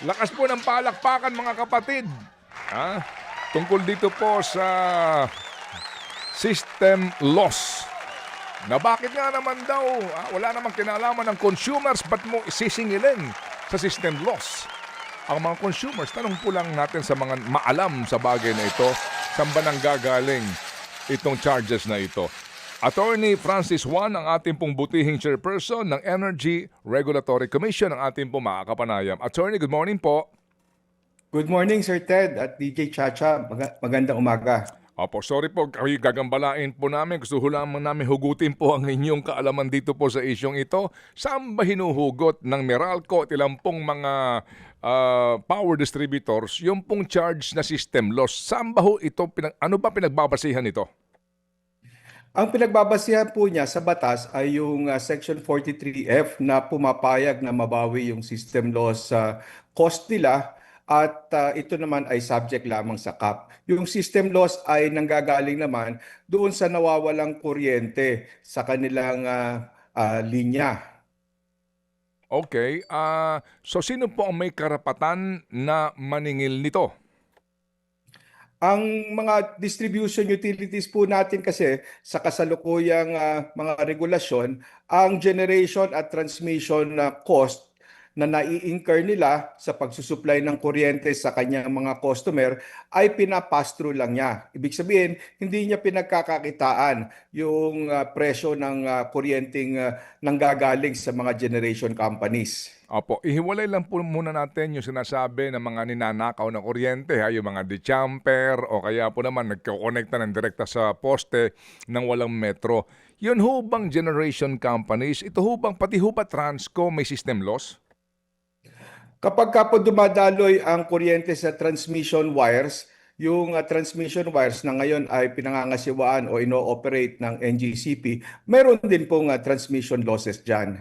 Lakas po ng palakpakan mga kapatid. Ah, tungkol dito po sa system loss. Na bakit nga naman daw, wala namang kinalaman ng consumers, ba't mo isisingilin sa system loss? Ang mga consumers, tanong po lang natin sa mga maalam sa bagay na ito, saan ba nang gagaling itong charges na ito? Attorney Francis Juan, ang ating pong butihing chairperson ng Energy Regulatory Commission, ang ating pong makakapanayam. Attorney, good morning po. Good morning, Sir Ted at DJ Chacha. Magandang umaga. Opo, sorry po, kayo gagambalain po namin. Gusto ho lamang namin hugutin po ang inyong kaalaman dito po sa isyong ito. Saan ba hinuhugot ng Meralco at ilang pong mga power distributors yung pong charge na system loss? Saan ba ho ito, ano ba pinagbabasihan ito? Ang pinagbabasihan po niya sa batas ay yung Section 43F na pumapayag na mabawi yung system loss sa cost nila at ito naman ay subject lamang sa cap. Yung system loss ay nanggagaling naman doon sa nawawalang kuryente sa kanilang linya. Okay, so sino po ang may karapatan na maningil nito? Ang mga distribution utilities po natin kasi sa kasalukuyang mga regulasyon, ang generation at transmission cost na nai-incur nila sa pagsusupply ng kuryente sa kanyang mga customer ay pinapass-through lang niya. Ibig sabihin, hindi niya pinagkakakitaan yung presyo ng kuryenteng nanggagaling sa mga generation companies. Opo, ihiwalay lang po muna natin yung sinasabi ng mga ninanakaw na kuryente, yung mga dechamper o kaya po naman nagkokonekta ng direkta sa poste ng walang metro. Yun ho bang generation companies, ito ho bang pati ho ba Transco may system loss? Kapag ka po dumadaloy ang kuryente sa transmission wires, yung transmission wires na ngayon ay pinangangasiwaan o ino-operate ng NGCP, meron din pong transmission losses dyan.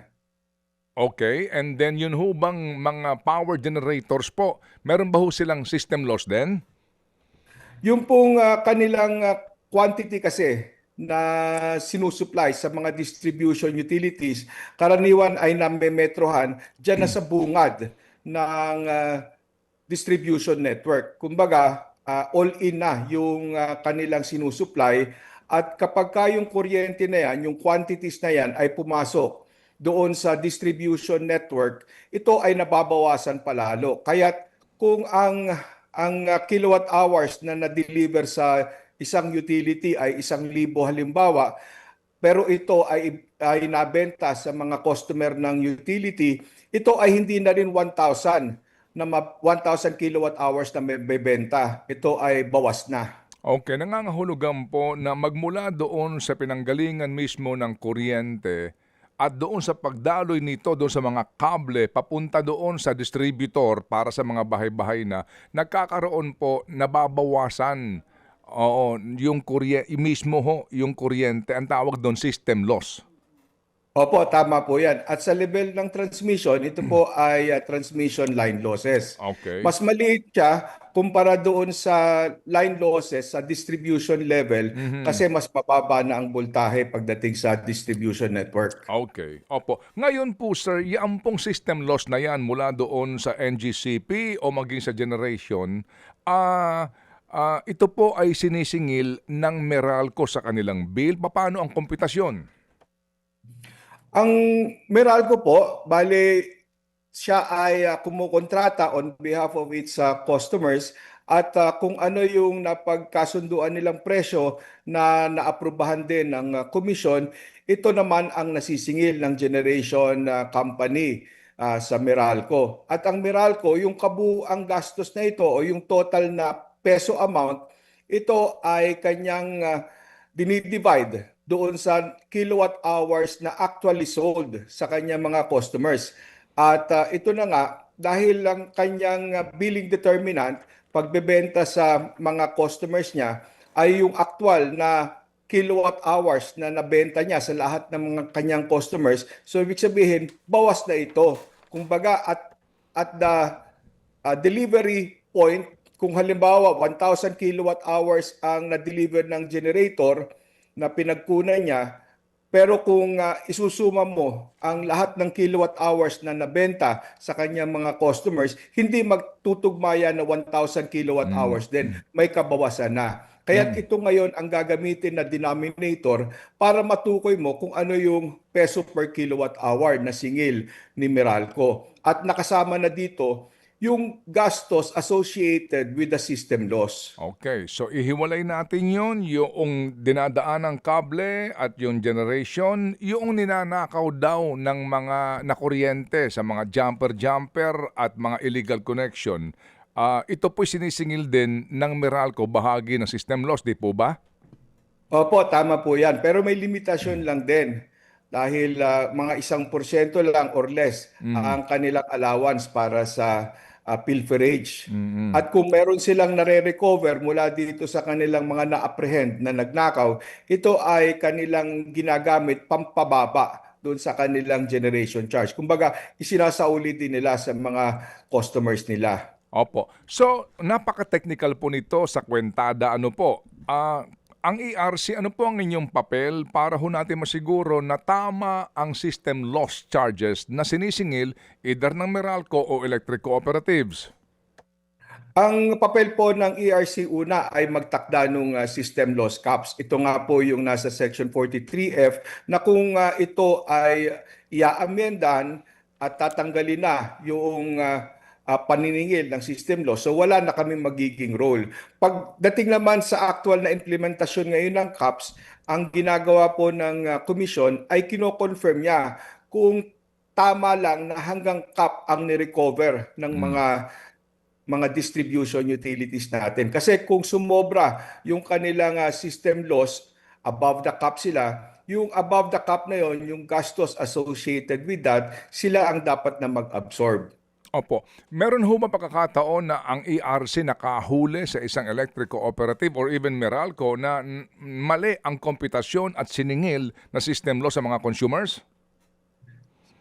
Okay, and then yun ho bang mga power generators po, meron ba ho silang system loss din? Yung pong kanilang quantity kasi na sinusupply sa mga distribution utilities, karaniwan ay namemetrohan dyan na sa bungad ng distribution network. Kumbaga, all-in na yung kanilang sinusupply at kapag ka yung kuryente na yan, yung quantities na yan ay pumasok doon sa distribution network, ito ay nababawasan palalo. Kaya kung ang kilowatt hours na na-deliver sa isang utility ay 1,000 halimbawa, pero ito ay nabenta sa mga customer ng utility, ito ay hindi na rin 1,000 1,000 kilowatt hours na may bebenta. Ito ay bawas na. Okay, nangangahulugan po na magmula doon sa pinanggalingan mismo ng kuryente at doon sa pagdaloy nito doon sa mga kable papunta doon sa distributor para sa mga bahay-bahay na nagkakaroon po nababawasan. Oo, yung mismo ho, yung kuryente, ang tawag doon system loss. Opo, tama po yan. At sa level ng transmission, ito po ay transmission line losses. Okay. Mas maliit siya kumpara doon sa line losses sa distribution level kasi mas mababa na ang voltahe pagdating sa distribution network. Okay. Opo. Ngayon po sir, yan pong system loss na yan mula doon sa NGCP o maging sa generation, ito po ay sinisingil ng Meralco sa kanilang bill. Paano ang komputasyon? Ang Meralco po, bale siya ay kumukontrata on behalf of its customers at kung ano yung napagkasunduan nilang presyo na naaprubahan din ng komisyon, ito naman ang nasisingil ng generation company sa Meralco. At ang Meralco, yung kabuuang gastos na ito o yung total na peso amount, ito ay kanyang dinidivide doon sa kilowatt hours na actually sold sa kanyang mga customers. At ito na nga, dahil lang kanyang billing determinant, pagbebenta sa mga customers niya, ay yung actual na kilowatt hours na nabenta niya sa lahat ng mga kanyang customers. So ibig sabihin, bawas na ito. Kumbaga at the delivery point, kung halimbawa 1,000 kilowatt hours ang na-deliver ng generator na pinagkunan niya, Pero kung isusuma mo ang lahat ng kilowatt hours na nabenta sa kanyang mga customers, hindi magtutugmaya na 1,000 kilowatt Mm. hours din. May kabawasan na. Kaya't ito ngayon ang gagamitin na denominator para matukoy mo kung ano yung peso per kilowatt hour na singil ni Meralco. At nakasama na dito yung gastos associated with the system loss. Okay, so ihiwalay natin yon, yung dinadaan ng kable at yung generation, yung ninanakaw daw ng mga nakuryente sa mga jumper-jumper at mga illegal connection. Ito po'y sinisingil din ng Meralco, bahagi ng system loss, di po ba? Opo, tama po yan. Pero may limitasyon lang din dahil mga 1% lang or less ang kanilang allowance para sa pilferage. Mm. At kung meron silang nare-recover mula dito sa kanilang mga na-apprehend na nagnakaw, ito ay kanilang ginagamit pampababa doon sa kanilang generation charge. Kumbaga, isinasauli din nila sa mga customers nila. Opo. So, napaka-technical po nito sa kwentada. Ano po? Ang ERC, ano po ang inyong papel para ho natin masiguro na tama ang system loss charges na sinisingil either ng Meralco o electric cooperatives? Ang papel po ng ERC una ay magtakda ng system loss caps. Ito nga po yung nasa Section 43F na kung ito ay iaamyendan at tatanggalin na yung paniningil ng system loss. So wala na kaming magiging role. Pagdating naman sa actual na implementasyon ngayon ng caps, ang ginagawa po ng komisyon ay kino-confirm niya kung tama lang na hanggang cap ang ni-recover ng mga distribution utilities natin. Kasi kung sumobra yung kanilang system loss, above the cap sila, yung above the cap na yon, yung gastos associated with that, sila ang dapat na mag-absorb. Opo. Meron ho ba pagkakataon na ang ERC nakahuli sa isang electric cooperative or even Meralco na mali ang komputasyon at siningil na system loss sa mga consumers?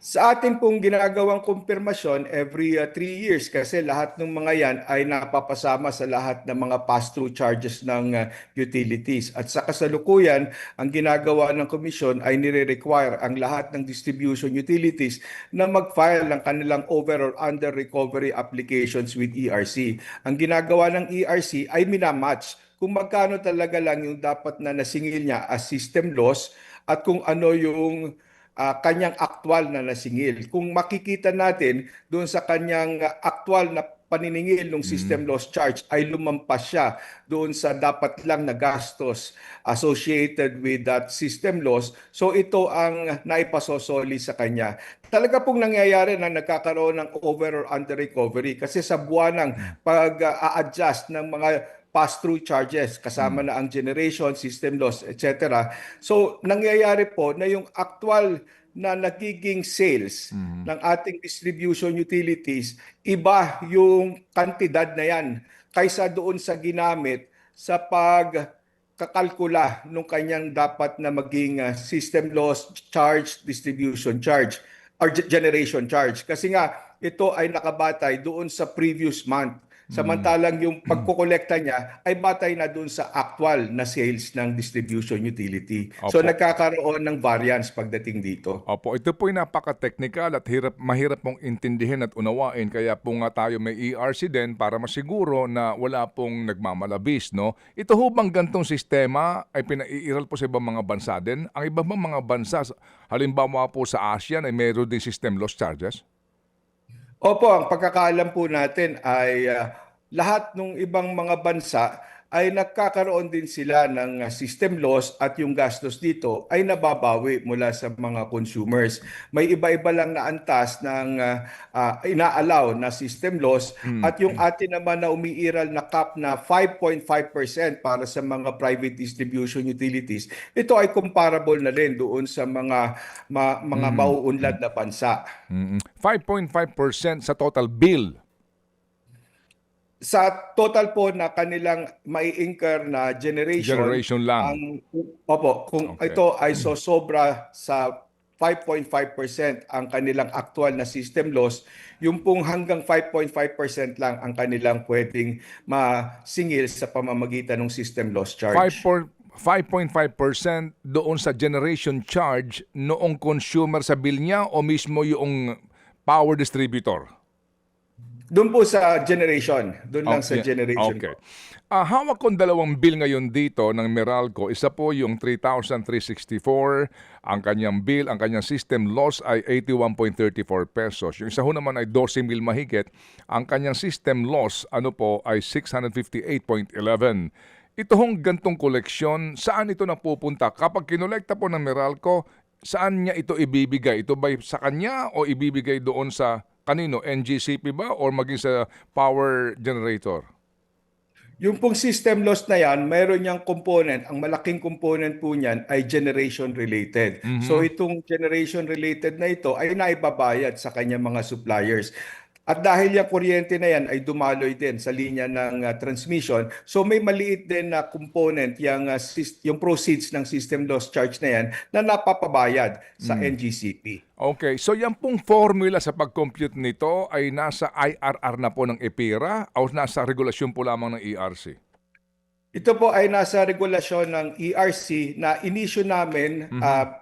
Sa atin pong ginagawang kumpirmasyon every 3 years kasi lahat ng mga yan ay napapasama sa lahat ng mga pass-through charges ng utilities. At sa kasalukuyan, ang ginagawa ng komisyon ay nire-require ang lahat ng distribution utilities na mag-file ng kanilang over or under recovery applications with ERC. Ang ginagawa ng ERC ay minamatch kung magkano talaga lang yung dapat na nasingil niya as system loss at kung ano yung kanyang aktwal na nasingil. Kung makikita natin doon sa kanyang aktwal na paniningil ng system loss charge ay lumampas siya doon sa dapat lang na gastos associated with that system loss. So ito ang naipasosoli sa kanya. Talaga pong nangyayari na nagkakaroon ng over or under recovery kasi sa buwan ng pag-a-adjust ng mga pass-through charges, kasama na ang generation, system loss, etc. So, nangyayari po na yung actual na nagiging sales ng ating distribution utilities, iba yung kantidad na yan kaysa doon sa ginamit sa pagkakalkula ng kanyang dapat na maging system loss charge, distribution charge, or generation charge. Kasi nga, ito ay nakabatay doon sa previous month. Samantalang yung pagkokolekta niya ay batay na doon sa actual na sales ng distribution utility. So Opo. nagkakaroon ng variance pagdating dito. Opo, ito po'y napaka-technical at mahirap pong intindihin at unawain. Kaya po nga tayo may ERC din para masiguro na wala pong nagmamalabis. No? Ito ho bang gantong sistema ay pinaiiral po sa ibang mga bansa din? Ang ibang mga bansa, halimbawa po sa ASEAN, ay mayroon din system loss charges? Opo, ang pagkakaalam po natin ay lahat ng ibang mga bansa ay nagkakaroon din sila ng system loss at yung gastos dito ay nababawi mula sa mga consumers. May iba-iba lang na antas ng inaalaw na system loss at yung atin naman na umiiral na cap na 5.5% para sa mga private distribution utilities. Ito ay comparable na rin doon sa mga mauunlad na bansa. 5.5% sa total bill. Sa total po na kanilang mai-incur na Generation lang. Kung Okay. ito ay sosobra sa 5.5% ang kanilang actual na system loss, yung pong hanggang 5.5% lang ang kanilang pwedeng masingil sa pamamagitan ng system loss charge. 5.5% doon sa generation charge noong consumer sa bill niya o mismo yung power distributor? Doon po sa generation, doon lang sa Yeah. generation Okay. po. Hawak kong dalawang bill ngayon dito ng Meralco. Isa po yung 3,364. Ang kanyang bill, ang kanyang system loss ay 81.34 pesos. Yung isa ho naman ay 12,000 mahigit. Ang kanyang system loss ano po ay 658.11. Ito hong gantong koleksyon, saan ito napupunta? Kapag kinolekta po ng Meralco, saan niya ito ibibigay? Ito ba sa kanya o ibibigay doon sa kanino? NGCP ba or maging sa power generator? Yung pong system loss na yan, mayroon niyang component. Ang malaking component po niyan ay generation related. So itong generation related na ito ay naibabayad sa kanyang mga suppliers. At dahil yung kuryente na yan ay dumaloy din sa linya ng transmission, so may maliit din na component yung proceeds ng system loss charge na yan na napapabayad sa NGCP. Okay, so yan pong formula sa pag-compute nito ay nasa IRR na po ng EPIRA o nasa regulasyon po lamang ng ERC? Ito po ay nasa regulasyon ng ERC na inisyu namin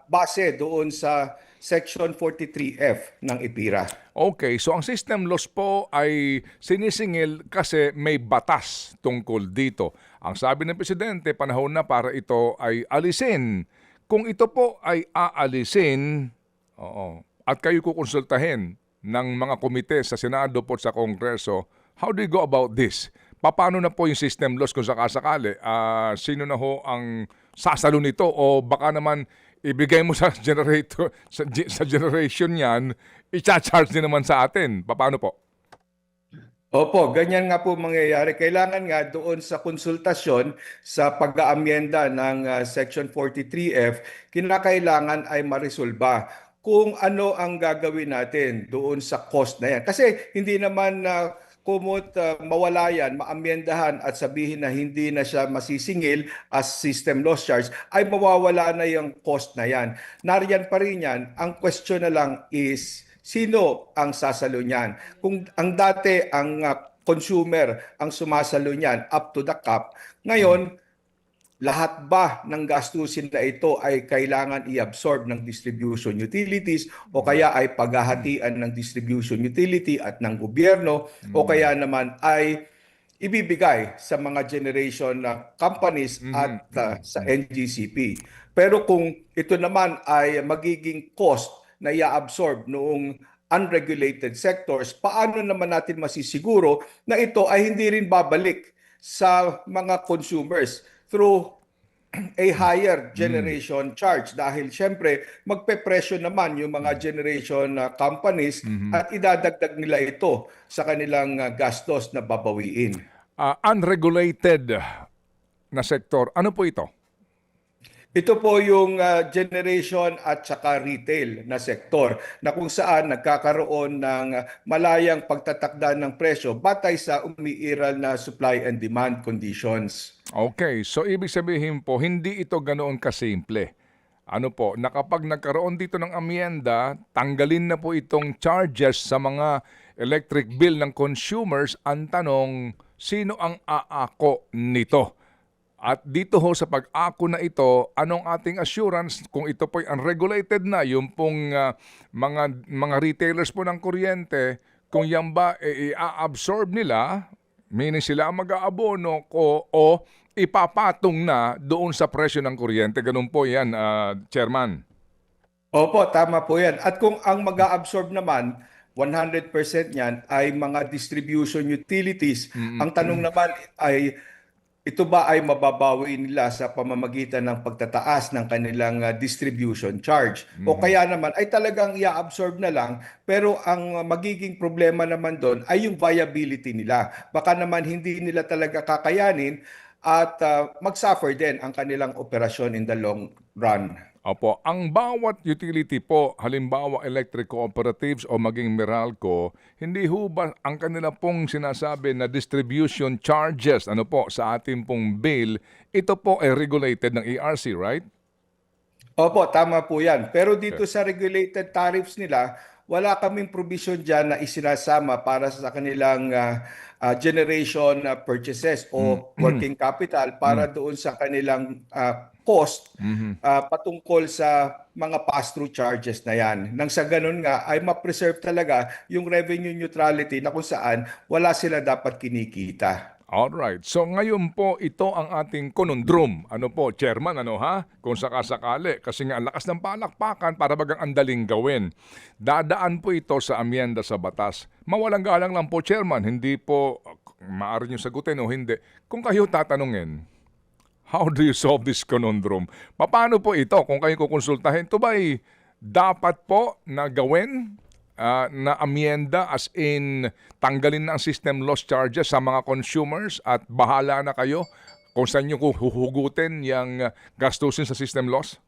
base doon sa Section 43F ng EPIRA. Okay, so ang system loss po ay sinisingil kasi may batas tungkol dito. Ang sabi ng Presidente, panahon na para ito ay alisin. Kung ito po ay aalisin, at kayo kukonsultahin ng mga komite sa Senado po at sa Kongreso, how do you go about this? Paano na po yung system loss kung sakasakali? Sino na ho ang sasalo nito o baka naman ibigay mo sa generator sa generation niyan, i-charge din naman sa atin. Paano po? Opo, ganyan nga po mangyayari. Kailangan nga doon sa konsultasyon sa pag-aamyenda ng Section 43F, kinakailangan ay maresolba kung ano ang gagawin natin doon sa cost na yan. Kasi hindi naman mawala yan, maamyendahan at sabihin na hindi na siya masisingil as system loss charge, ay mawawala na yung cost na yan. Nariyan pa rin yan. Ang question na lang is, sino ang sasalo niyan? Kung ang dati ang consumer ang sumasalo niyan up to the cap, ngayon lahat ba ng gastusin na ito ay kailangan i-absorb ng distribution utilities o kaya ay paghahatian ng distribution utility at ng gobyerno o kaya naman ay ibibigay sa mga generation companies at sa NGCP. Pero kung ito naman ay magiging cost na i-absorb noong unregulated sectors, paano naman natin masisiguro na ito ay hindi rin babalik sa mga consumers through a higher generation charge dahil syempre magpepresyo naman yung mga generation companies at idadagdag nila ito sa kanilang gastos na babawiin. Unregulated na sektor, ano po ito? Ito po yung generation at saka retail na sektor na kung saan nagkakaroon ng malayang pagtatakda ng presyo batay sa umiiral na supply and demand conditions. Okay, so ibig sabihin po, hindi ito ganoon kasimple. Ano po, na kapag nagkaroon dito ng amyenda, tanggalin na po itong charges sa mga electric bill ng consumers. Ang tanong, sino ang aako nito? At dito ho sa pag-ako na ito, anong ating assurance kung ito po'y unregulated na, yung pong mga retailers po ng kuryente, kung yan ba i-absorb nila, meaning sila ang mag-aabono o ipapatong na doon sa presyo ng kuryente. Ganun po yan, Chairman. Opo, tama po yan. At kung ang mag-a-absorb naman, 100% niyan ay mga distribution utilities. Ang tanong naman ay, ito ba ay mababawi nila sa pamamagitan ng pagtataas ng kanilang distribution charge? O kaya naman ay talagang i-absorb na lang, pero ang magiging problema naman doon ay yung viability nila. Baka naman hindi nila talaga kakayanin at mag-suffer din ang kanilang operasyon in the long run. Opo, ang bawat utility po, halimbawa electric cooperatives o maging Meralco, hindi ho ba ang kanila pong sinasabi na distribution charges, ano po, sa ating pong bill, ito po ay regulated ng ERC, right? Opo, tama po yan. Pero dito sa regulated tariffs nila, wala kaming provision dyan na isinasama para sa kanilang generation purchases o working capital para doon sa kanilang cost patungkol sa mga pass-through charges na yan. Nang sa ganun nga ay ma-preserve talaga yung revenue neutrality na kung saan wala sila dapat kinikita. Alright. So ngayon po ito ang ating conundrum. Ano po, Chairman, ano ha? Kung sakasakali. Kasi nga ang lakas ng palakpakan para bagang andaling gawin. Dadaan po ito sa amyenda sa batas. Mawalang galang lang po, Chairman. Hindi po maaari niyo sagutin o hindi. Kung kayo tatanungin, how do you solve this conundrum? Paano po ito kung kayo kukonsultahin? Ito ba ay dapat po na gawin na amyenda as in tanggalin na ang system loss charges sa mga consumers at bahala na kayo kung saan nyo huhugutin yung gastusin sa system loss?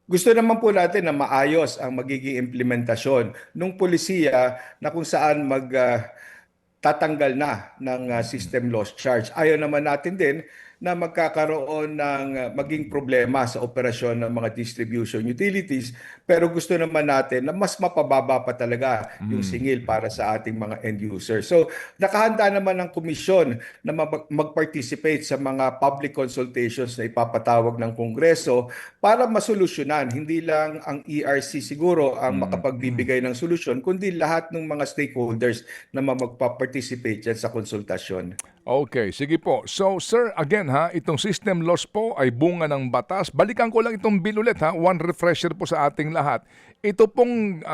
Gusto naman po natin na maayos ang magiging implementasyon ng polisiya na kung saan tatanggal na ng system loss charge. Ayaw naman natin din na magkakaroon ng maging problema sa operasyon ng mga distribution utilities, pero gusto naman natin na mas mapababa pa talaga yung singil para sa ating mga end users. So nakahanda naman ang komisyon na mag-participate sa mga public consultations na ipapatawag ng Kongreso para masolusyonan. Hindi lang ang ERC siguro ang makapagbibigay ng solusyon, kundi lahat ng mga stakeholders na magpa-participate dyan sa konsultasyon. Okay, sige po. So, sir, again ha, itong system loss po ay bunga ng batas. Balikan ko lang itong bill ulit ha. One refresher po sa ating lahat. Ito pong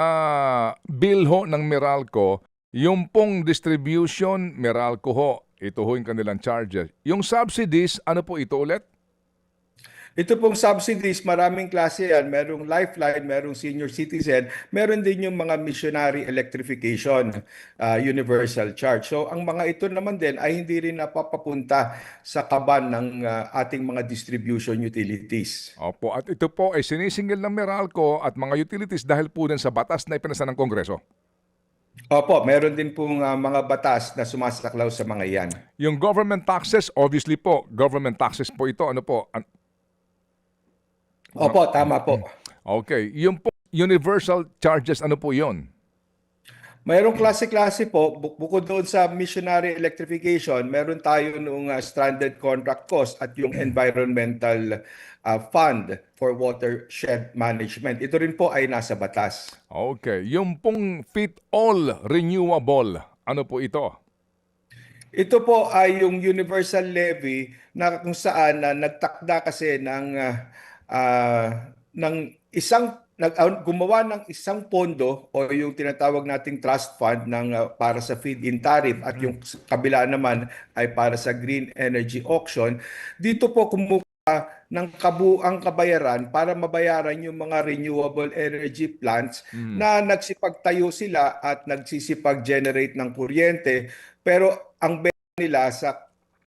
bill ho ng Meralco, yung pong distribution, Meralco ho, ito ho yung kanilang charges. Yung subsidies, ano po ito ulit? Ito pong subsidies, maraming klase yan. Merong lifeline, merong senior citizen, meron din yung mga missionary electrification universal charge. So ang mga ito naman din ay hindi rin napapapunta sa kaban ng ating mga distribution utilities. Opo, at ito po ay sinisingil ng Meralco at mga utilities dahil po din sa batas na ipinasa ng Kongreso. Opo, meron din pong mga batas na sumasaklaw sa mga yan. Yung government taxes, obviously po, government taxes po ito, ano po? Opo, tama po. Okay, yung po, universal charges, ano po yon? Mayroong klase-klase po, bukod doon sa missionary electrification, meron tayo nung stranded contract cost at yung environmental fund for watershed management. Ito rin po ay nasa batas. Okay, yung pong fit all renewable, ano po ito? Ito po ay yung universal levy na kung saan nagtakda kasi ng gumawa ng isang pondo o yung tinatawag nating trust fund para sa feed-in tariff at yung kabila naman ay para sa green energy auction. Dito po kumukuha ng kabuang kabayaran para mabayaran yung mga renewable energy plants na nagsipagtayo sila at nagsisipag-generate ng kuryente, pero ang benta nila sa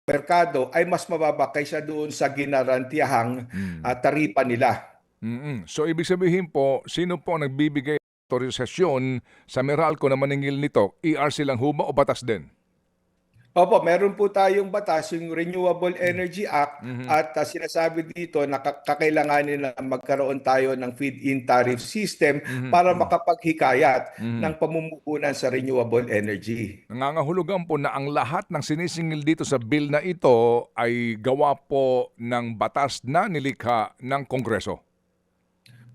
merkado ay mas mababa kaysa doon sa ginarantiyahang taripa nila. So ibig sabihin po, sino po nagbibigay autorisasyon sa Meralco na maningil nito? ERC lang ho ba o batas din? Opo, meron po tayong batas, yung Renewable Energy Act, at sinasabi dito na kakailanganin na magkaroon tayo ng feed-in tariff system para makapaghikayat ng pamumuhunan sa renewable energy. Nangangahulugan po na ang lahat ng sinisingil dito sa bill na ito ay gawa po ng batas na nilikha ng Kongreso.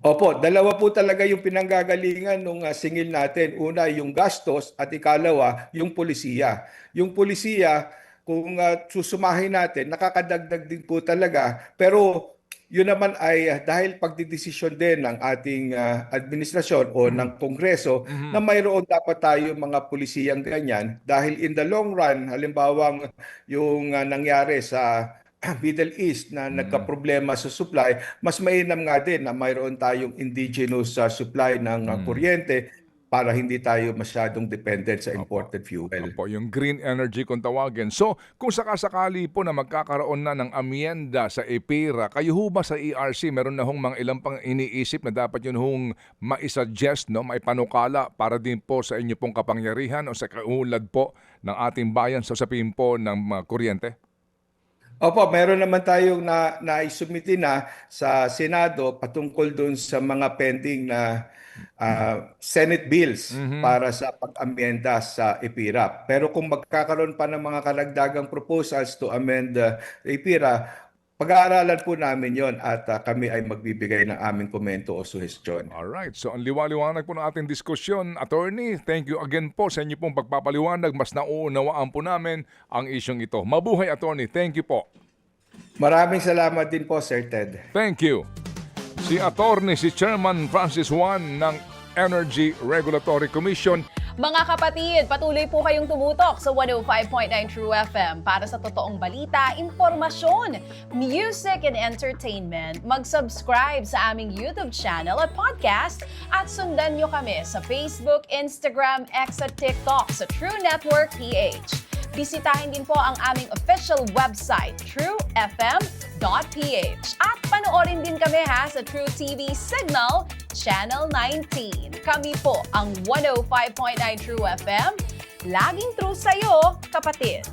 Opo, dalawa po talaga yung pinanggagalingan nung singil natin. Una, yung gastos at ikalawa, yung polisiya. Yung polisiya, kung susumahin natin, nakakadagdag din po talaga. Pero yun naman ay dahil pagdidesisyon din ng ating administrasyon o ng Kongreso na mayroon dapat tayo mga pulisiyang ganyan. Dahil in the long run, halimbawa yung nangyari sa Middle East na nagka-problema sa supply, mas mainam nga din na mayroon tayong indigenous supply ng kuryente para hindi tayo masyadong dependent sa imported fuel. Opo, yung green energy kung tawagin. So, kung sakasakali po na magkakaroon na ng amyenda sa EPIRA, kayo ho ba sa ERC, meron na hong mga ilang pang iniisip na dapat yun hong maisuggest, no, maipanukala para din po sa inyo pong kapangyarihan o sa kaulad po ng ating bayan sa usapin po ng kuryente? Opo, meron naman tayong naisumiti na sa Senado patungkol dun sa mga pending na Senate bills para sa pag-amyenda sa IPIRA. Pero kung magkakaroon pa ng mga karagdagang proposals to amend the IPIRA, pag-aaralan po namin yon at kami ay magbibigay ng aming komento o suhestyon. Alright, so ang liwaliwanag po ng ating diskusyon. Attorney, thank you again po sa inyo pong pagpapaliwanag. Mas nauunawaan po namin ang isyong ito. Mabuhay, Attorney. Thank you po. Maraming salamat din po, Sir Ted. Thank you. Si Attorney, si Chairman Francis Juan ng Energy Regulatory Commission. Mga kapatid, patuloy po kayong tumutok sa 105.9 True FM para sa totoong balita, impormasyon, music and entertainment. Mag-subscribe sa aming YouTube channel at podcast at sundan nyo kami sa Facebook, Instagram, X at TikTok sa True Network PH. Bisitahin din po ang aming official website, truefm.ph. At panoorin din kami sa True TV Signal, Channel 19. Kami po ang 105.9 True FM. Laging true sa'yo, kapatid.